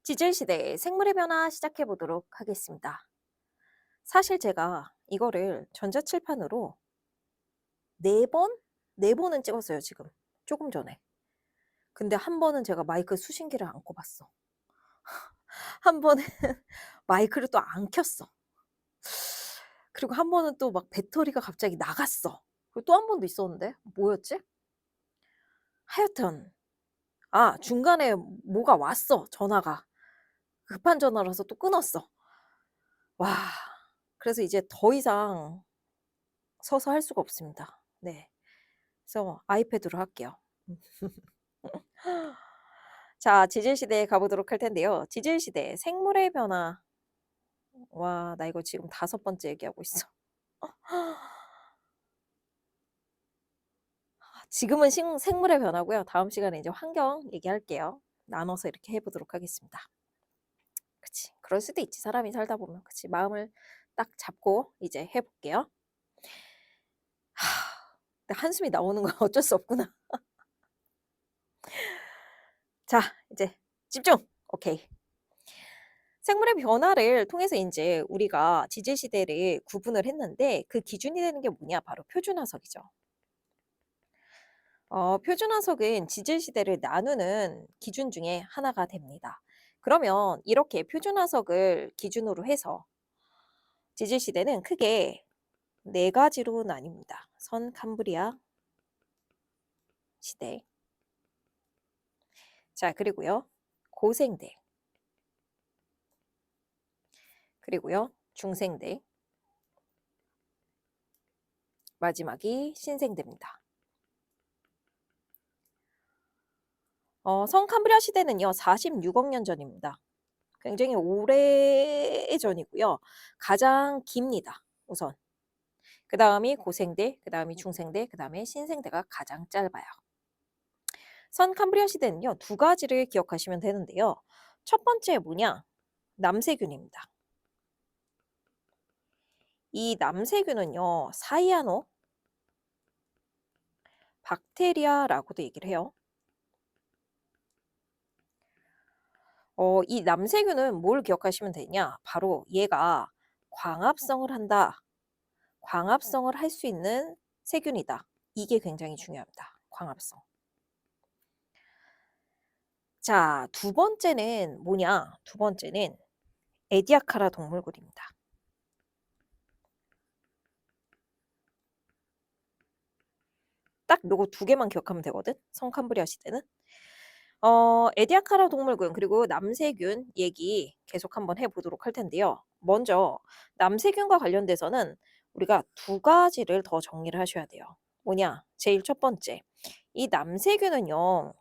지질시대의 생물의 변화 시작해 보도록 하겠습니다. 사실 제가 이거를 전자칠판으로 4번? 4번은 찍었어요, 지금. 조금 전에. 근데 한 번은 제가 마이크 수신기를 안 꼽았어. 한 번은 마이크를 또 안 켰어. 그리고 한 번은 또 막 배터리가 갑자기 나갔어. 그리고 또 한 번도 있었는데 뭐였지? 하여튼 중간에 뭐가 왔어, 전화가. 급한 전화라서 또 끊었어. 와. 그래서 이제 더 이상 서서 할 수가 없습니다. 네. 그래서 아이패드로 할게요. 자, 지질 시대에 가보도록 할 텐데요. 지질 시대 생물의 변화. 와, 나 이거 지금 5번째 얘기하고 있어. 지금은 생물의 변화고요. 다음 시간에 이제 환경 얘기할게요. 나눠서 이렇게 해 보도록 하겠습니다. 그치. 그럴 수도 있지. 사람이 살다 보면. 그치. 마음을 딱 잡고 이제 해 볼게요. 근데 한숨이 나오는 건 어쩔 수 없구나. 자, 이제 집중. 오케이. 생물의 변화를 통해서 인제 우리가 지질 시대를 구분을 했는데 그 기준이 되는 게 뭐냐? 바로 표준화석이죠. 표준화석은 지질 시대를 나누는 기준 중에 하나가 됩니다. 그러면 이렇게 표준화석을 기준으로 해서 지질 시대는 크게 4 가지로 나뉩니다. 선 캄브리아 시대. 자, 그리고요. 고생대. 그리고요. 중생대. 마지막이 신생대입니다. 성 캄브리아 시대는요. 46억 년 전입니다. 굉장히 오래전이고요. 가장 깁니다, 우선. 그다음이 고생대, 그다음이 중생대, 그다음에 신생대가 가장 짧아요. 선 캄브리아 시대는요. 2 가지를 기억하시면 되는데요. 첫 번째 뭐냐? 남세균입니다. 이 남세균은요. 사이아노 박테리아라고도 얘기를 해요. 이 남세균은 뭘 기억하시면 되냐? 바로 얘가 광합성을 한다. 광합성을 할 수 있는 세균이다. 이게 굉장히 중요합니다. 광합성. 자, 두 번째는 뭐냐? 두 번째는 에디아카라 동물군입니다. 딱 요거 2개만 기억하면 되거든. 성캄브리아 시대는. 에디아카라 동물군 그리고 남세균 얘기 계속 한번 해 보도록 할 텐데요. 먼저 남세균과 관련돼서는 우리가 2 가지를 더 정리를 하셔야 돼요. 뭐냐? 제일 첫 번째. 이 남세균은요.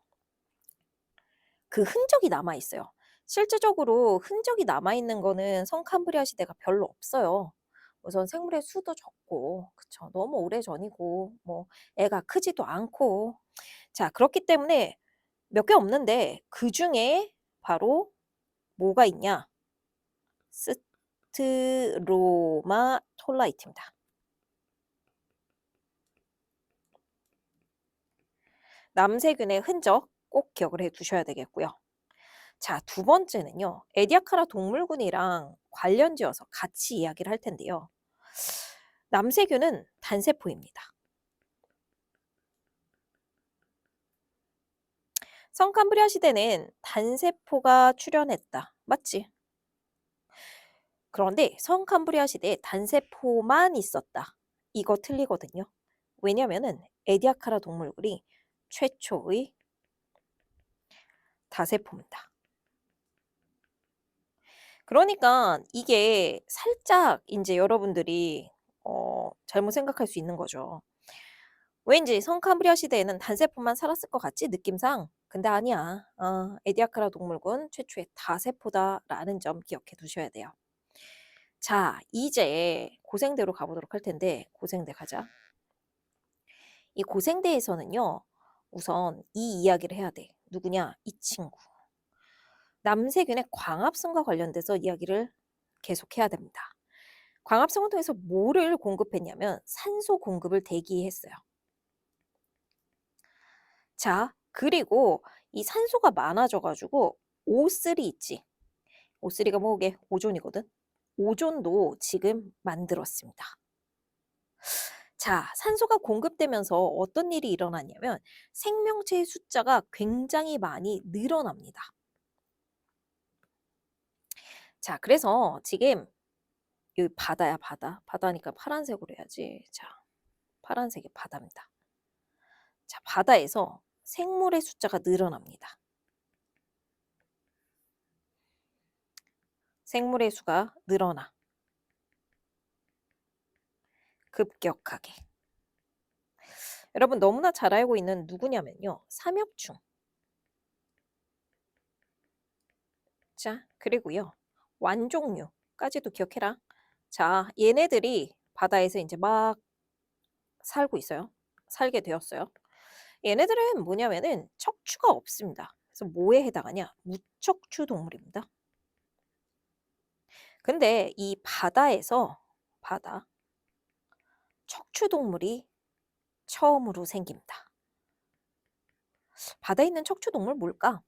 그 흔적이 남아 있어요. 실질적으로 흔적이 남아 있는 거는 성캄브리아 시대가 별로 없어요. 우선 생물의 수도 적고 그쵸. 너무 오래전이고 뭐 애가 크지도 않고. 자, 그렇기 때문에 몇 개 없는데 그중에 바로 뭐가 있냐? 스트로마톨라이트입니다. 남세균의 흔적 꼭 기억을 해 두셔야 되겠고요. 자, 두 번째는요. 에디아카라 동물군이랑 관련지어서 같이 이야기를 할 텐데요. 남세균은 단세포입니다. 성캄브리아 시대는 단세포가 출현했다. 맞지? 그런데 성캄브리아 시대에 단세포만 있었다. 이거 틀리거든요. 왜냐면은 에디아카라 동물군이 최초의 다세포입니다. 그러니까 이게 살짝 인제 여러분들이 잘못 생각할 수 있는 거죠. 왠지 성캄브리아 시대에는 단세포만 살았을 것 같지 느낌상? 근데 아니야. 에디아카라 동물군 최초의 다세포다라는 점 기억해 두셔야 돼요. 자, 이제 고생대로 가보도록 할 텐데 고생대 가자. 이 고생대에서는요. 우선 이 이야기를 해야 돼. 누구냐? 이 친구. 남세균의 광합성과 관련돼서 이야기를 계속해야 됩니다. 광합성을 통해서 뭐를 공급했냐면 산소 공급을 대기했어요. 자, 그리고 이 산소가 많아져 가지고 O3 있지. O3가 뭐게? 오존이거든. 오존도 지금 만들었습니다. 자, 산소가 공급되면서 어떤 일이 일어나냐면 생명체의 숫자가 굉장히 많이 늘어납니다. 자, 그래서 지금 여기 바다야, 바다. 바다니까 파란색으로 해야지. 자, 파란색이 바다입니다. 자, 바다에서 생물의 숫자가 늘어납니다. 생물의 수가 늘어나. 급격하게. 여러분 너무나 잘 알고 있는 누구냐면요. 삼엽충. 자, 그리고요. 완종류까지도 기억해라. 자, 얘네들이 바다에서 이제 막 살고 있어요. 살게 되었어요. 얘네들은 뭐냐면은 척추가 없습니다. 그래서 뭐에 해당하냐? 무척추 동물입니다. 근데 이 바다에서 바다 척추 동물이 처음으로 생깁니다. 바다에 있는 척추 동물 뭘까?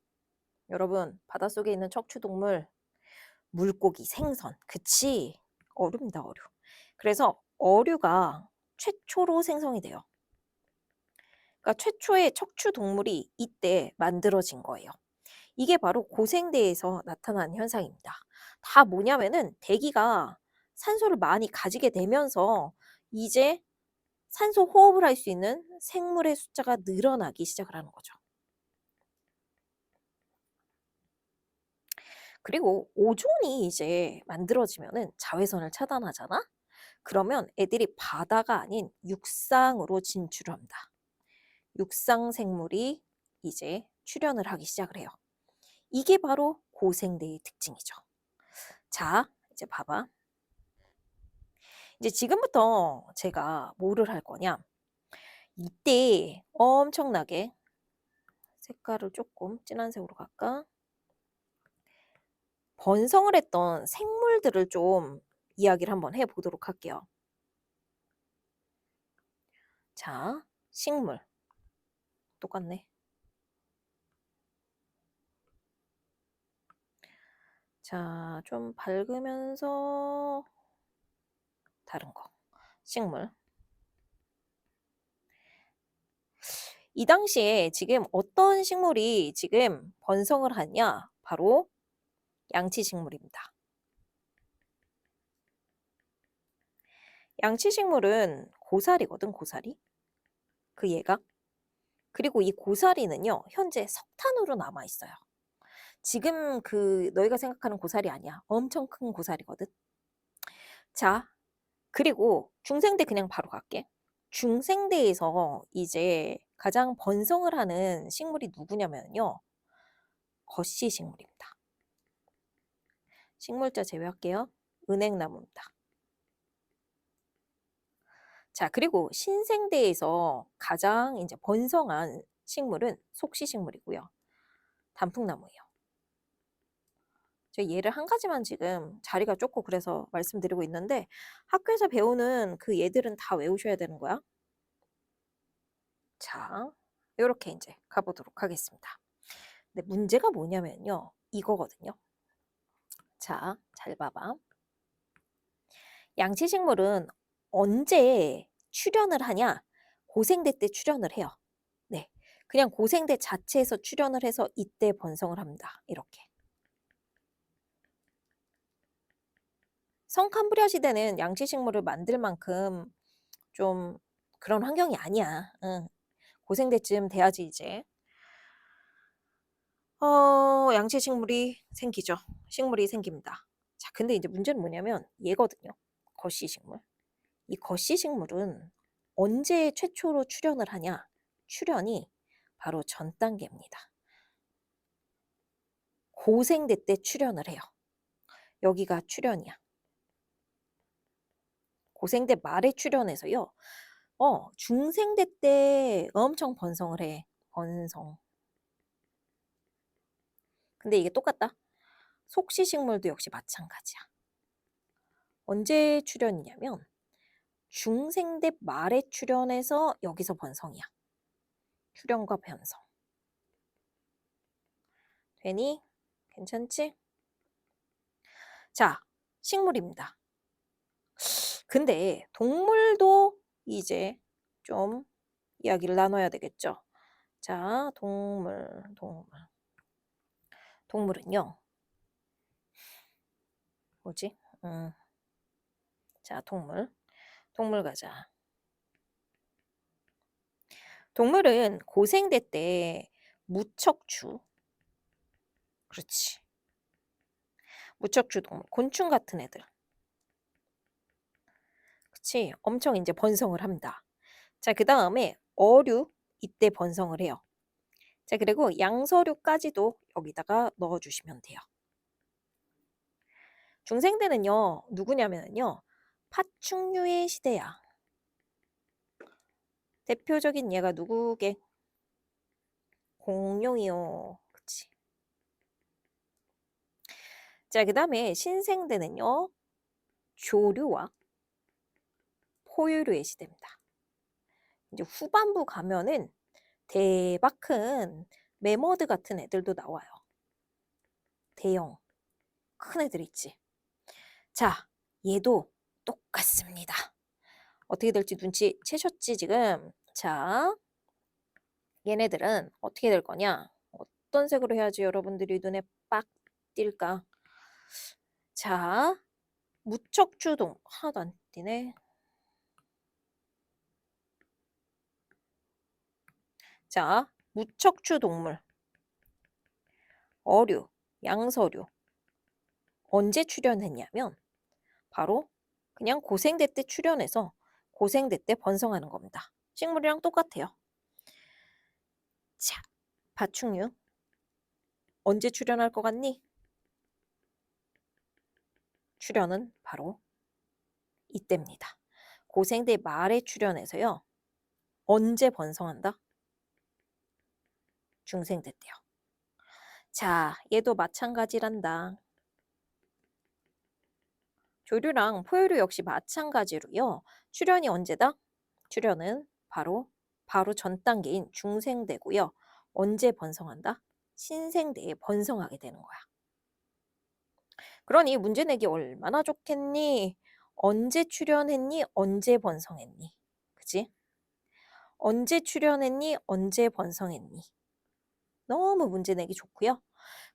여러분, 바닷속에 있는 척추 동물 물고기, 생선. 그치? 어류입니다, 어류. 그래서 어류가 최초로 생성이 돼요. 그러니까 최초의 척추 동물이 이때 만들어진 거예요. 이게 바로 고생대에서 나타난 현상입니다. 다 뭐냐면은 대기가 산소를 많이 가지게 되면서 이제 산소 호흡을 할 수 있는 생물의 숫자가 늘어나기 시작을 하는 거죠. 그리고 오존이 이제 만들어지면은 자외선을 차단하잖아? 그러면 애들이 바다가 아닌 육상으로 진출합니다. 육상 생물이 이제 출현을 하기 시작을 해요. 이게 바로 고생대의 특징이죠. 자, 이제 봐봐. 이제 지금부터 제가 뭐를 할 거냐? 이때 엄청나게 색깔을 조금 진한 색으로 갈까? 번성을 했던 생물들을 좀 이야기를 한번 해 보도록 할게요. 자, 식물. 똑같네. 자, 좀 밝으면서 다른 거. 식물. 이 당시에 지금 어떤 식물이 지금 번성을 하냐? 바로 양치식물입니다. 양치식물은 고사리거든, 고사리. 그 얘가. 그리고 이 고사리는요, 현재 석탄으로 남아 있어요. 지금 그 너희가 생각하는 고사리 아니야. 엄청 큰 고사리거든. 자, 그리고 중생대 그냥 바로 갈게. 중생대에서 이제 가장 번성을 하는 식물이 누구냐면요. 거시 식물입니다. 식물자 제외할게요. 은행나무입니다. 자, 그리고 신생대에서 가장 이제 번성한 식물은 속시식물이고요. 단풍나무예요. 제가 얘를 한 가지만 지금 자리가 좁고 그래서 말씀드리고 있는데 학교에서 배우는 그 얘들은 다 외우셔야 되는 거야. 자, 요렇게 인제 가보도록 하겠습니다. 근데 문제가 뭐냐면요. 이거거든요. 자, 잘 봐봐. 양치식물은 언제 출현을 하냐? 고생대 때 출현을 해요. 네. 그냥 고생대 자체에서 출현을 해서 이때 번성을 합니다. 이렇게. 성캄브리아 시대는 양치식물을 만들 만큼 좀 그런 환경이 아니야. 응. 고생대쯤 돼야지 이제 양치식물이 생기죠. 식물이 생깁니다. 자, 근데 이제 문제는 뭐냐면 얘거든요. 거시식물. 이 거시식물은 언제 최초로 출현을 하냐? 출현이 바로 전 단계입니다. 고생대 때 출현을 해요. 여기가 출현이야. 고생대 말에 출현해서요. 중생대 때 엄청 번성을 해. 번성. 근데 이게 똑같다. 속시식물도 역시 마찬가지야. 언제 출현이냐면 중생대 말에 출현해서 여기서 번성이야. 출현과 변성. 되니? 괜찮지? 자, 식물입니다. 근데 동물도 이제 좀 이야기를 나눠야 되겠죠. 자, 동물은요. 뭐지? 자, 동물 가자. 동물은 고생대 때 무척추, 그렇지. 무척추 동물, 곤충 같은 애들. 그치? 엄청 이제 번성을 합니다. 자, 그 다음에 어류, 이때 번성을 해요. 자, 그리고 양서류까지도 여기다가 넣어주시면 돼요. 중생대는요, 누구냐면요, 파충류의 시대야. 대표적인 얘가 누구게? 공룡이요. 그치? 자, 그 다음에 신생대는요, 조류와 포유류의 시대입니다. 이제 후반부 가면은 대박 큰 매머드 같은 애들도 나와요. 대형 큰 애들 있지. 자, 얘도 똑같습니다. 어떻게 될지 눈치 채셨지 지금? 자, 얘네들은 어떻게 될 거냐? 어떤 색으로 해야지 여러분들이 눈에 빡 띌까? 자, 무척추동 하나도 안 띄네. 자, 무척추 동물, 어류, 양서류 언제 출현했냐면 바로 그냥 고생대 때 출현해서 고생대 때 번성하는 겁니다. 식물이랑 똑같아요. 자, 파충류 언제 출현할 것 같니? 출현은 바로 이때입니다. 고생대 말에 출현해서요. 언제 번성한다? 중생대 때요. 자, 얘도 마찬가지란다. 조류랑 포유류 역시 마찬가지로요. 출현이 언제다? 출현은 바로 전 단계인 중생대고요. 언제 번성한다? 신생대에 번성하게 되는 거야. 그러니 문제 내기 얼마나 좋겠니? 언제 출현했니? 언제 번성했니? 그치? 언제 출현했니? 언제 번성했니? 너무 문제 내기 좋고요.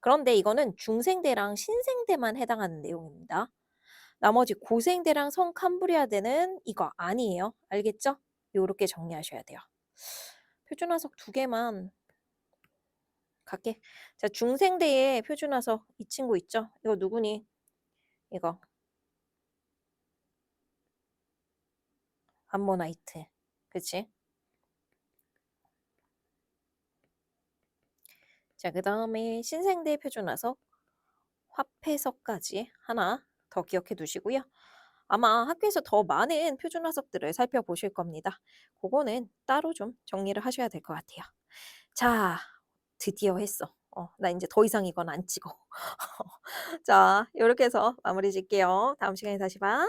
그런데 이거는 중생대랑 신생대만 해당하는 내용입니다. 나머지 고생대랑 성캄브리아대는 이거 아니에요. 알겠죠? 요렇게 정리하셔야 돼요. 표준화석 2개만 갈게. 자, 중생대에 표준화석 이 친구 있죠? 이거 누구니? 이거 암모나이트. 그치? 자, 그 다음에 신생대 표준화석 화폐석까지 하나 더 기억해 두시고요. 아마 학교에서 더 많은 표준화석들을 살펴보실 겁니다. 그거는 따로 좀 정리를 하셔야 될 것 같아요. 자, 드디어 했어. 나 이제 더 이상 이건 안 찍어. 자, 요렇게 해서 마무리 짓게요. 다음 시간에 다시 봐.